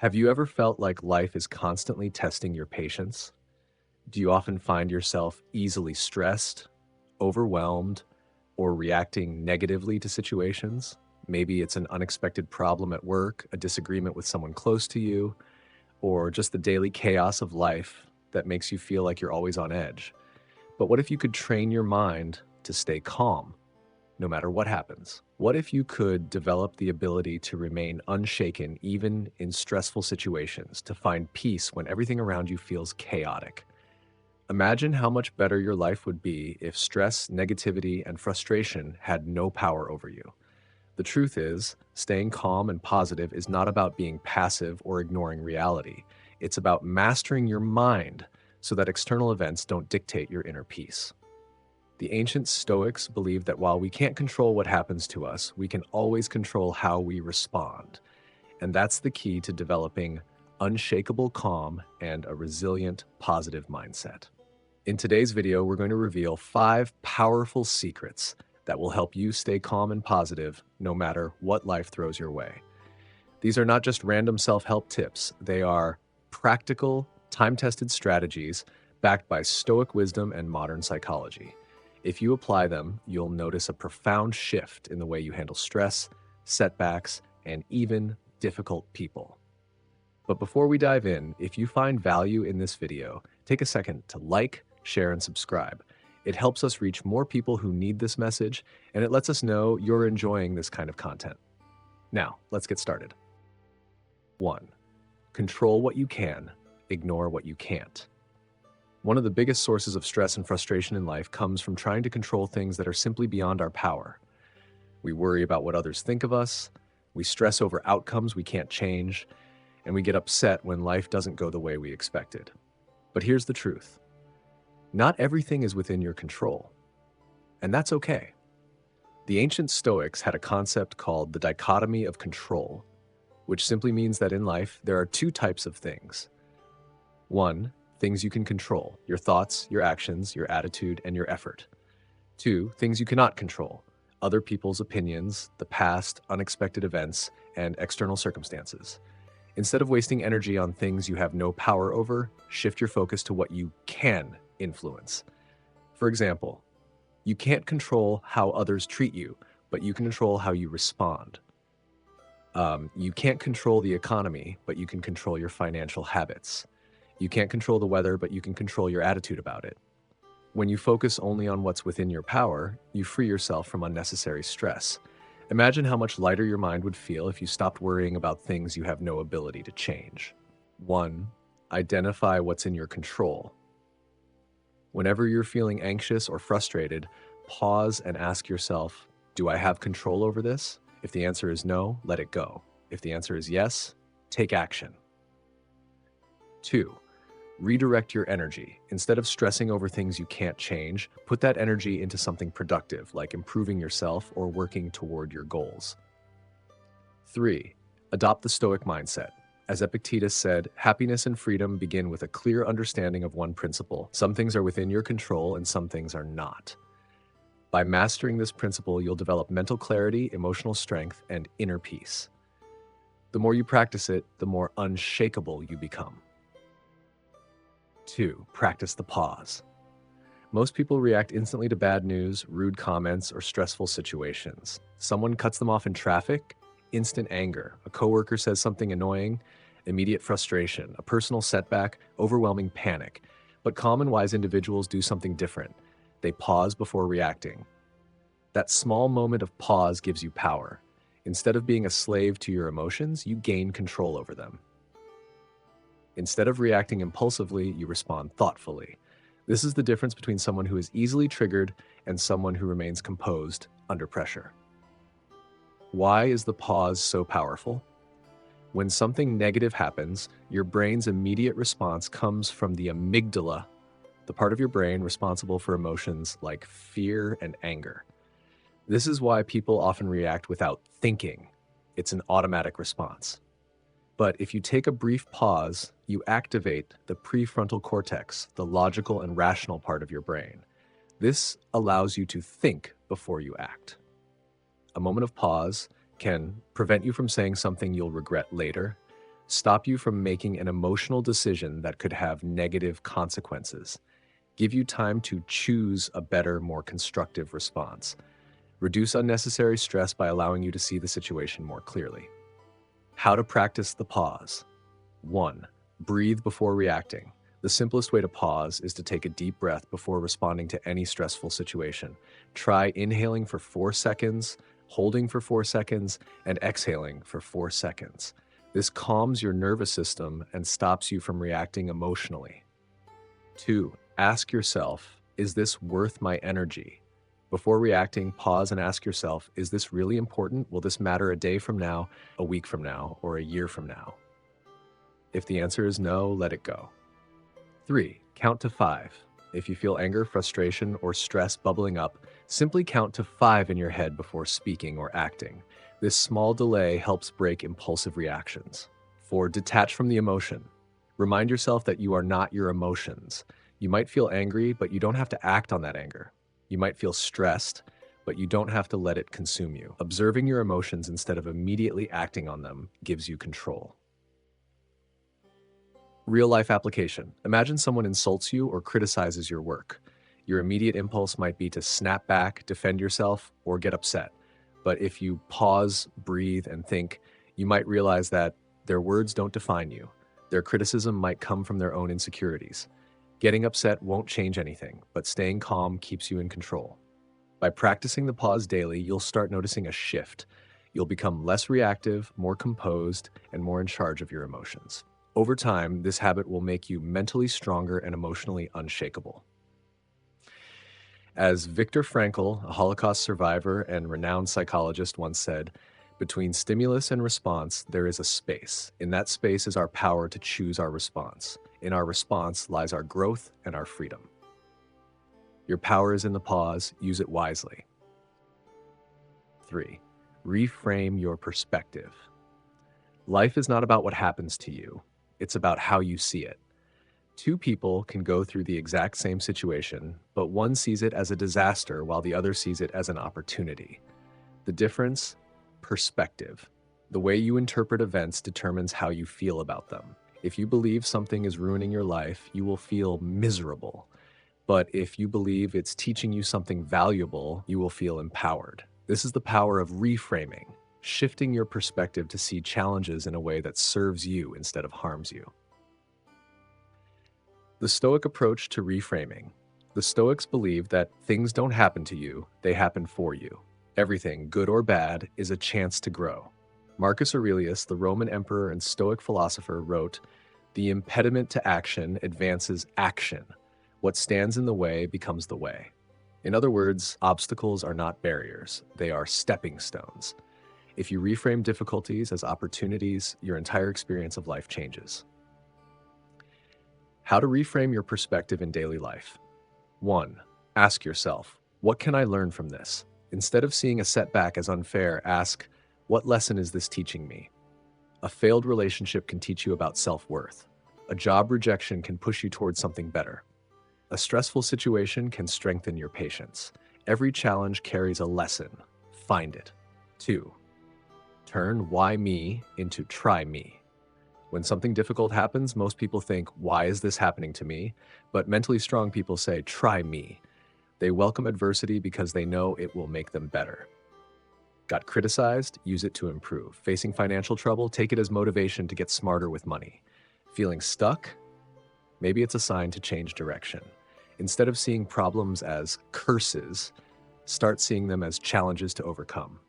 Have you ever felt like life is constantly testing your patience? Do you often find yourself easily stressed, overwhelmed, or reacting negatively to situations? Maybe it's an unexpected problem at work, a disagreement with someone close to you, or just the daily chaos of life that makes you feel like you're always on edge. But what if you could train your mind to stay calm no matter what happens? What if you could develop the ability to remain unshaken even in stressful situations, to find peace when everything around you feels chaotic? Imagine how much better your life would be if stress, negativity, and frustration had no power over you. The truth is, staying calm and positive is not about being passive or ignoring reality. It's about mastering your mind so that external events don't dictate your inner peace. The ancient Stoics believed that while we can't control what happens to us, we can always control how we respond. And that's the key to developing unshakable calm and a resilient, positive mindset. In today's video, we're going to reveal 5 powerful secrets that will help you stay calm and positive no matter what life throws your way. These are not just random self-help tips. They are practical, time-tested strategies backed by Stoic wisdom and modern psychology. If you apply them, you'll notice a profound shift in the way you handle stress, setbacks, and even difficult people. But before we dive in, if you find value in this video, take a second to like, share, and subscribe. It helps us reach more people who need this message, and it lets us know you're enjoying this kind of content. Now, let's get started. 1. Control what you can, ignore what you can't. One of the biggest sources of stress and frustration in life comes from trying to control things that are simply beyond our power. We worry about what others think of us, we stress over outcomes we can't change, and we get upset when life doesn't go the way we expected. But here's the truth. Not everything is within your control, and that's okay. The ancient Stoics had a concept called the dichotomy of control, which simply means that in life there are 2 types of things. 1, things you can control, your thoughts, your actions, your attitude, and your effort. 2, things you cannot control, other people's opinions, the past, unexpected events, and external circumstances. Instead of wasting energy on things you have no power over, shift your focus to what you can influence. For example, you can't control how others treat you, but you can control how you respond. You can't control the economy, but you can control your financial habits. You can't control the weather, but you can control your attitude about it. When you focus only on what's within your power, you free yourself from unnecessary stress. Imagine how much lighter your mind would feel if you stopped worrying about things you have no ability to change. 1. Identify what's in your control. Whenever you're feeling anxious or frustrated, pause and ask yourself, do I have control over this? If the answer is no, let it go. If the answer is yes, take action. 2. Redirect your energy. Instead of stressing over things you can't change, put that energy into something productive, like improving yourself or working toward your goals. 3. Adopt the Stoic mindset. As Epictetus said, happiness and freedom begin with a clear understanding of one principle. Some things are within your control and some things are not. By mastering this principle, you'll develop mental clarity, emotional strength, and inner peace. The more you practice it, the more unshakable you become. 2. Practice the pause. Most people react instantly to bad news, rude comments, or stressful situations. Someone cuts them off in traffic, instant anger. A coworker says something annoying, immediate frustration. A personal setback, overwhelming panic. But calm and wise individuals do something different. They pause before reacting. That small moment of pause gives you power. Instead of being a slave to your emotions, you gain control over them. Instead of reacting impulsively, you respond thoughtfully. This is the difference between someone who is easily triggered and someone who remains composed under pressure. Why is the pause so powerful? When something negative happens, your brain's immediate response comes from the amygdala, the part of your brain responsible for emotions like fear and anger. This is why people often react without thinking. It's an automatic response. But if you take a brief pause, you activate the prefrontal cortex, the logical and rational part of your brain. This allows you to think before you act. A moment of pause can prevent you from saying something you'll regret later, stop you from making an emotional decision that could have negative consequences, give you time to choose a better, more constructive response, reduce unnecessary stress by allowing you to see the situation more clearly. How to practice the pause. 1. Breathe before reacting. The simplest way to pause is to take a deep breath before responding to any stressful situation. Try inhaling for 4 seconds, holding for 4 seconds, and exhaling for 4 seconds. This calms your nervous system and stops you from reacting emotionally. 2. Ask yourself, is this worth my energy? Before reacting, pause and ask yourself, is this really important? Will this matter a day from now, a week from now, or a year from now? If the answer is no, let it go. 3. Count to 5. If you feel anger, frustration, or stress bubbling up, simply count to 5 in your head before speaking or acting. This small delay helps break impulsive reactions. 4. Detach from the emotion. Remind yourself that you are not your emotions. You might feel angry, but you don't have to act on that anger. You might feel stressed, but you don't have to let it consume you. Observing your emotions instead of immediately acting on them gives you control. Real-life application. Imagine someone insults you or criticizes your work. Your immediate impulse might be to snap back, defend yourself, or get upset. But if you pause, breathe, and think, you might realize that their words don't define you. Their criticism might come from their own insecurities. Getting upset won't change anything, but staying calm keeps you in control. By practicing the pause daily, you'll start noticing a shift. You'll become less reactive, more composed, and more in charge of your emotions. Over time, this habit will make you mentally stronger and emotionally unshakable. As Viktor Frankl, a Holocaust survivor and renowned psychologist, once said, between stimulus and response, there is a space. In that space is our power to choose our response. In our response lies our growth and our freedom. Your power is in the pause. Use it wisely. 3. Reframe your perspective. Life is not about what happens to you. It's about how you see it. 2 people can go through the exact same situation, but one sees it as a disaster while the other sees it as an opportunity. The difference? Perspective. The way you interpret events determines how you feel about them. If you believe something is ruining your life, you will feel miserable. But if you believe it's teaching you something valuable, you will feel empowered. This is the power of reframing, shifting your perspective to see challenges in a way that serves you instead of harms you. The Stoic approach to reframing. The Stoics believe that things don't happen to you, they happen for you. Everything, good or bad, is a chance to grow. Marcus Aurelius, the Roman emperor and Stoic philosopher, wrote, "The impediment to action advances action. What stands in the way becomes the way." In other words, obstacles are not barriers, they are stepping stones. If you reframe difficulties as opportunities, your entire experience of life changes. How to reframe your perspective in daily life. 1. Ask yourself, what can I learn from this? Instead of seeing a setback as unfair, ask, what lesson is this teaching me? A failed relationship can teach you about self-worth. A job rejection can push you towards something better. A stressful situation can strengthen your patience. Every challenge carries a lesson. Find it. 2. Turn why me into try me. When something difficult happens, most people think, why is this happening to me? But mentally strong people say, try me. They welcome adversity because they know it will make them better. Got criticized? Use it to improve. Facing financial trouble? Take it as motivation to get smarter with money. Feeling stuck? Maybe it's a sign to change direction. Instead of seeing problems as curses, start seeing them as challenges to overcome.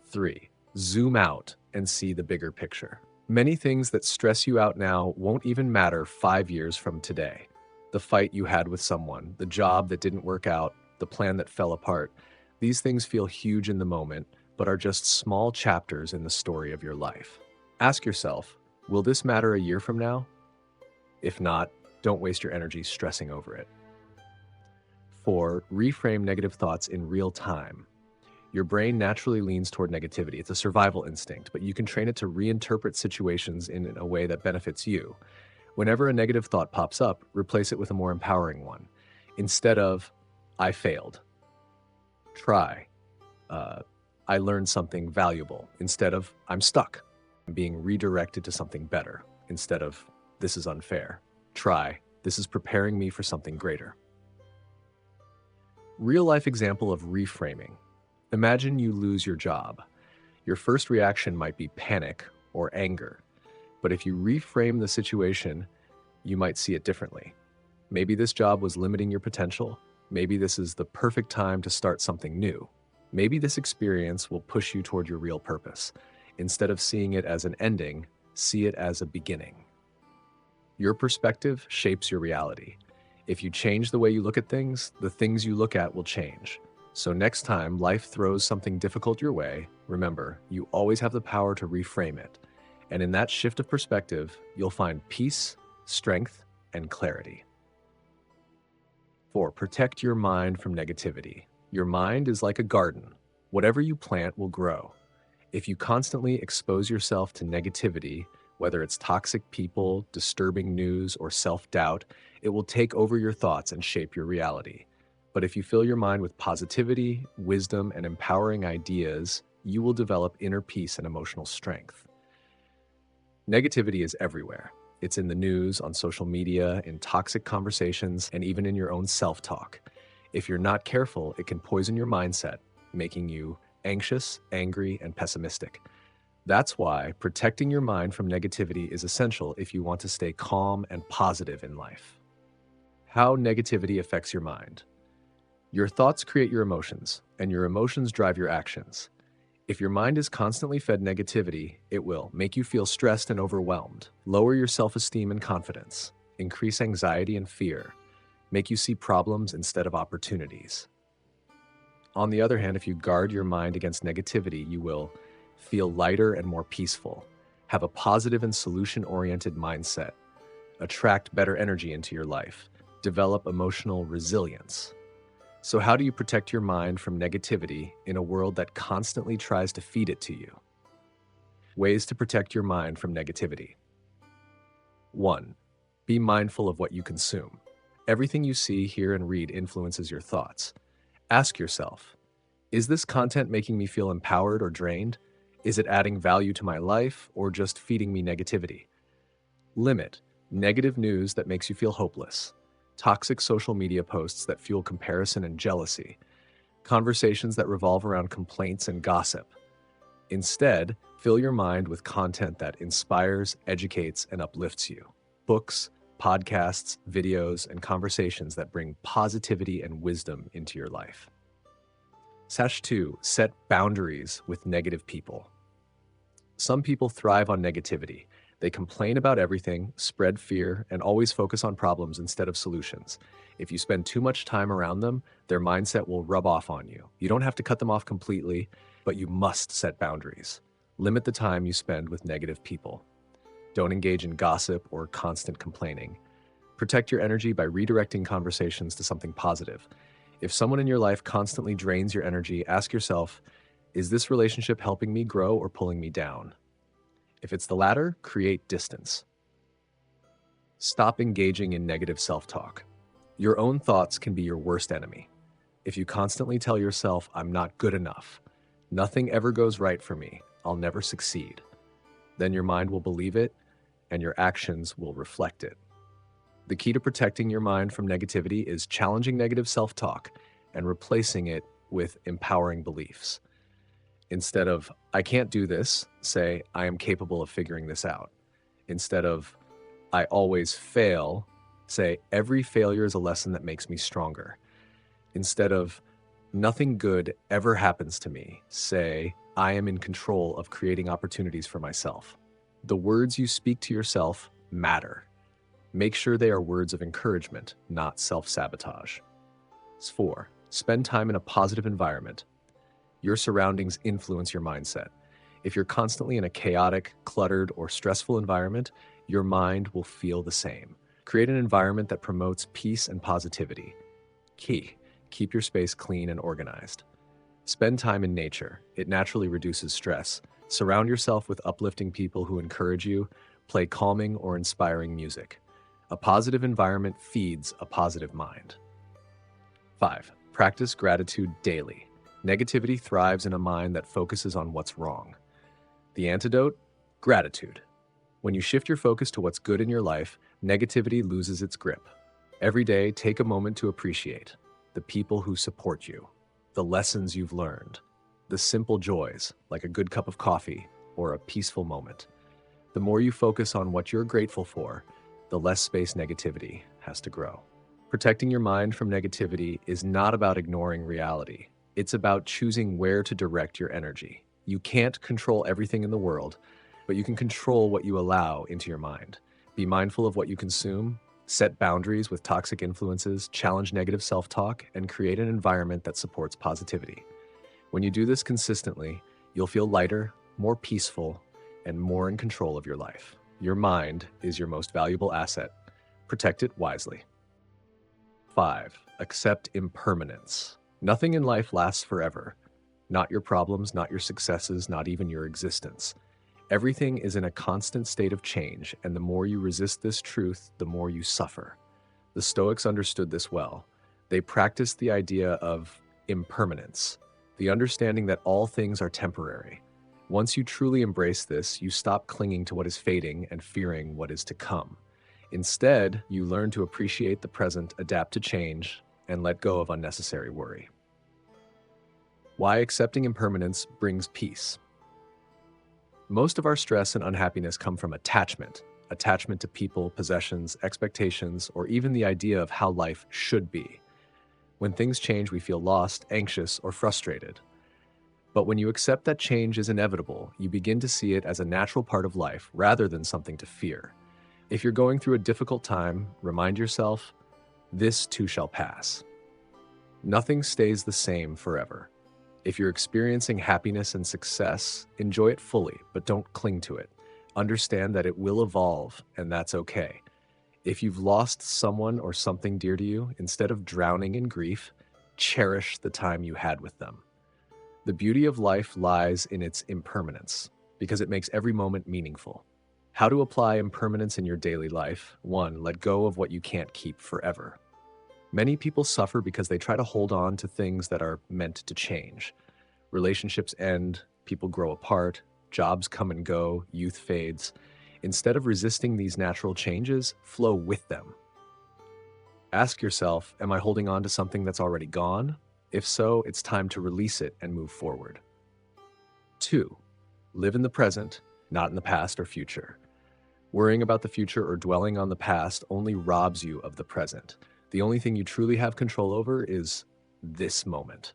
3. Zoom out and see the bigger picture. Many things that stress you out now won't even matter 5 years from today. The fight you had with someone, the job that didn't work out, the plan that fell apart. These things feel huge in the moment, but are just small chapters in the story of your life. Ask yourself, will this matter a year from now? If not, don't waste your energy stressing over it. 4. Reframe negative thoughts in real time. Your brain naturally leans toward negativity. It's a survival instinct, but you can train it to reinterpret situations in a way that benefits you. Whenever a negative thought pops up, replace it with a more empowering one. Instead of, I failed, try, I learned something valuable. Instead of, I'm stuck, being redirected to something better instead of, this is unfair. Try, this is preparing me for something greater. Real life example of reframing. Imagine you lose your job. Your first reaction might be panic or anger, but if you reframe the situation, you might see it differently. Maybe this job was limiting your potential. Maybe this is the perfect time to start something new. Maybe this experience will push you toward your real purpose. Instead of seeing it as an ending, see it as a beginning. Your perspective shapes your reality. If you change the way you look at things, the things you look at will change. So next time life throws something difficult your way, remember, you always have the power to reframe it. And in that shift of perspective, you'll find peace, strength, and clarity. 4. Protect your mind from negativity. Your mind is like a garden. Whatever you plant will grow. If you constantly expose yourself to negativity, whether it's toxic people, disturbing news, or self-doubt, it will take over your thoughts and shape your reality. But if you fill your mind with positivity, wisdom, and empowering ideas, you will develop inner peace and emotional strength. Negativity is everywhere. It's in the news, on social media, in toxic conversations, and even in your own self-talk. If you're not careful, it can poison your mindset, making you anxious, angry, and pessimistic. That's why protecting your mind from negativity is essential if you want to stay calm and positive in life. How negativity affects your mind. Your thoughts create your emotions, and your emotions drive your actions. If your mind is constantly fed negativity, it will make you feel stressed and overwhelmed, lower your self-esteem and confidence, increase anxiety and fear, make you see problems instead of opportunities. On the other hand, if you guard your mind against negativity, you will feel lighter and more peaceful, have a positive and solution-oriented mindset, attract better energy into your life, develop emotional resilience. So how do you protect your mind from negativity in a world that constantly tries to feed it to you? Ways to protect your mind from negativity. 1. Be mindful of what you consume. Everything you see, hear, and read influences your thoughts. Ask yourself, is this content making me feel empowered or drained? Is it adding value to my life or just feeding me negativity? Limit negative news that makes you feel hopeless, toxic social media posts that fuel comparison and jealousy, conversations that revolve around complaints and gossip. Instead, fill your mind with content that inspires, educates, and uplifts you. Books, podcasts, videos, and conversations that bring positivity and wisdom into your life. 2. Set boundaries with negative people. Some people thrive on negativity. They complain about everything, spread fear, and always focus on problems instead of solutions. If you spend too much time around them, their mindset will rub off on you. You don't have to cut them off completely, but you must set boundaries. Limit the time you spend with negative people. Don't engage in gossip or constant complaining. Protect your energy by redirecting conversations to something positive. If someone in your life constantly drains your energy, ask yourself, is this relationship helping me grow or pulling me down? If it's the latter, create distance. Stop engaging in negative self-talk. Your own thoughts can be your worst enemy. If you constantly tell yourself, I'm not good enough, nothing ever goes right for me, I'll never succeed, then your mind will believe it and your actions will reflect it. The key to protecting your mind from negativity is challenging negative self-talk and replacing it with empowering beliefs. Instead of, I can't do this, say, I am capable of figuring this out. Instead of, I always fail, say, every failure is a lesson that makes me stronger. Instead of, nothing good ever happens to me, say, I am in control of creating opportunities for myself. The words you speak to yourself matter. Make sure they are words of encouragement, not self-sabotage. 4. Spend time in a positive environment. Your surroundings influence your mindset. If you're constantly in a chaotic, cluttered, or stressful environment, your mind will feel the same. Create an environment that promotes peace and positivity. Key, keep your space clean and organized. Spend time in nature. It naturally reduces stress. Surround yourself with uplifting people who encourage you. Play calming or inspiring music. A positive environment feeds a positive mind. 5. Practice gratitude daily. Negativity thrives in a mind that focuses on what's wrong. The antidote? Gratitude. When you shift your focus to what's good in your life, negativity loses its grip. Every day, take a moment to appreciate the people who support you, the lessons you've learned, the simple joys, like a good cup of coffee or a peaceful moment. The more you focus on what you're grateful for, the less space negativity has to grow. Protecting your mind from negativity is not about ignoring reality. It's about choosing where to direct your energy. You can't control everything in the world, but you can control what you allow into your mind. Be mindful of what you consume, set boundaries with toxic influences, challenge negative self-talk, and create an environment that supports positivity. When you do this consistently, you'll feel lighter, more peaceful, and more in control of your life. Your mind is your most valuable asset. Protect it wisely. 5. Accept impermanence. Nothing in life lasts forever. Not your problems, not your successes, not even your existence. Everything is in a constant state of change, and the more you resist this truth, the more you suffer. The Stoics understood this well. They practiced the idea of impermanence, the understanding that all things are temporary. Once you truly embrace this, you stop clinging to what is fading and fearing what is to come. Instead, you learn to appreciate the present, adapt to change, and let go of unnecessary worry. Why accepting impermanence brings peace. Most of our stress and unhappiness come from attachment to people, possessions, expectations, or even the idea of how life should be. When things change, we feel lost, anxious, or frustrated. But when you accept that change is inevitable, you begin to see it as a natural part of life rather than something to fear. If you're going through a difficult time, remind yourself, this too shall pass. Nothing stays the same forever. If you're experiencing happiness and success, enjoy it fully, but don't cling to it. Understand that it will evolve, and that's okay. If you've lost someone or something dear to you, instead of drowning in grief, cherish the time you had with them. The beauty of life lies in its impermanence, because it makes every moment meaningful. How to apply impermanence in your daily life? 1. Let go of what you can't keep forever. Many people suffer because they try to hold on to things that are meant to change. Relationships end, people grow apart, jobs come and go, youth fades. Instead of resisting these natural changes, flow with them. Ask yourself, am I holding on to something that's already gone? If so, it's time to release it and move forward. 2. Live in the present, not in the past or future. Worrying about the future or dwelling on the past only robs you of the present. The only thing you truly have control over is this moment.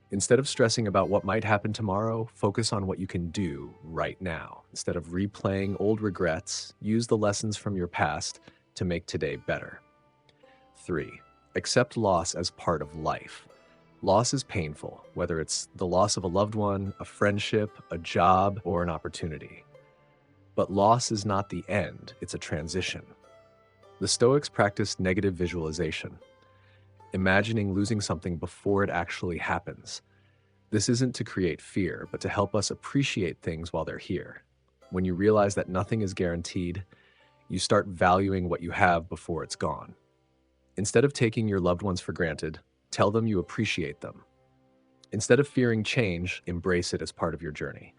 Instead of stressing about what might happen tomorrow, focus on what you can do right now. Instead of replaying old regrets, use the lessons from your past to make today better. 3. Accept loss as part of life. Loss is painful, whether it's the loss of a loved one, a friendship, a job, or an opportunity. But loss is not the end, it's a transition. The Stoics practiced negative visualization, imagining losing something before it actually happens. This isn't to create fear, but to help us appreciate things while they're here. When you realize that nothing is guaranteed, you start valuing what you have before it's gone. Instead of taking your loved ones for granted, tell them you appreciate them. Instead of fearing change, embrace it as part of your journey.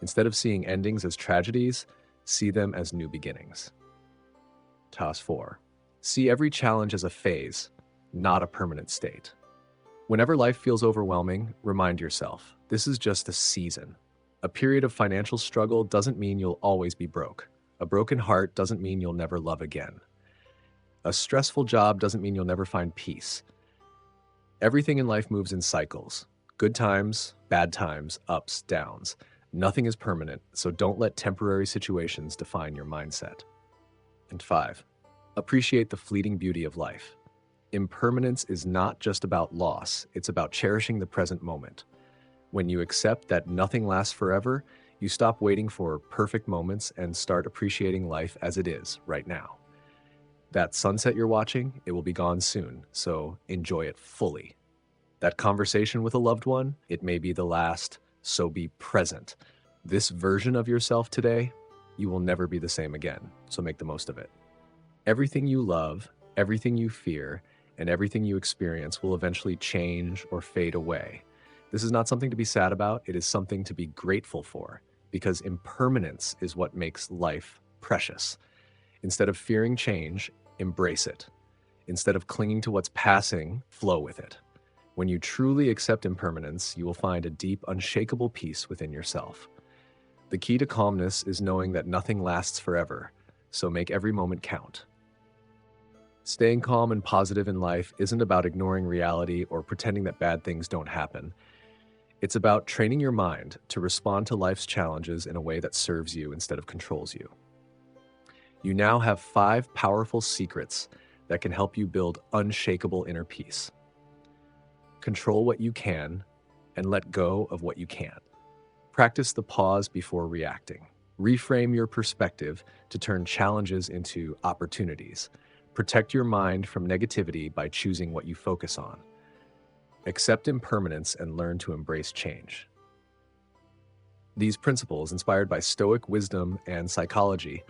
Instead of seeing endings as tragedies, see them as new beginnings. Task 4. See every challenge as a phase, not a permanent state. Whenever life feels overwhelming, remind yourself, this is just a season. A period of financial struggle doesn't mean you'll always be broke. A broken heart doesn't mean you'll never love again. A stressful job doesn't mean you'll never find peace. Everything in life moves in cycles. Good times, bad times, ups, downs. Nothing is permanent, so don't let temporary situations define your mindset. And 5. Appreciate the fleeting beauty of life. Impermanence is not just about loss, it's about cherishing the present moment. When you accept that nothing lasts forever, you stop waiting for perfect moments and start appreciating life as it is right now. That sunset you're watching, it will be gone soon, so enjoy it fully. That conversation with a loved one, it may be the last, so be present. This version of yourself today, you will never be the same again, so make the most of it. Everything you love, everything you fear, and everything you experience will eventually change or fade away. This is not something to be sad about, it is something to be grateful for. because impermanence is what makes life precious. Instead of fearing change, embrace it. Instead of clinging to what's passing, flow with it. When you truly accept impermanence, you will find a deep, unshakable peace within yourself. The key to calmness is knowing that nothing lasts forever, so make every moment count. Staying calm and positive in life isn't about ignoring reality or pretending that bad things don't happen. It's about training your mind to respond to life's challenges in a way that serves you instead of controls you. You now have 5 powerful secrets that can help you build unshakable inner peace. Control what you can and let go of what you can't. Practice the pause before reacting. Reframe your perspective to turn challenges into opportunities. Protect your mind from negativity by choosing what you focus on. Accept impermanence and learn to embrace change. These principles, inspired by Stoic wisdom and psychology,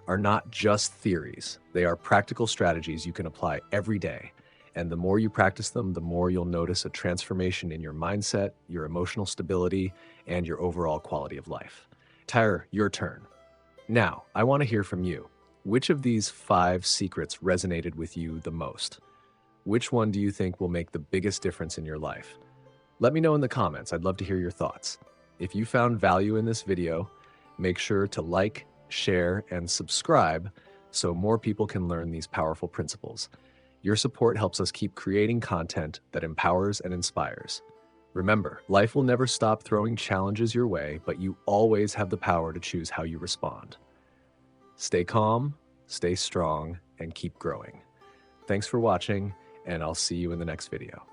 are not just theories. They are practical strategies you can apply every day. And the more you practice them, the more you'll notice a transformation in your mindset, your emotional stability, and your overall quality of life. Tyre, your turn. Now, I want to hear from you. Which of these 5 secrets resonated with you the most? Which one do you think will make the biggest difference in your life? Let me know in the comments. I'd love to hear your thoughts. If you found value in this video, make sure to like, share, and subscribe so more people can learn these powerful principles. Your support helps us keep creating content that empowers and inspires. Remember, life will never stop throwing challenges your way, but you always have the power to choose how you respond. Stay calm, stay strong, and keep growing. Thanks for watching, and I'll see you in the next video.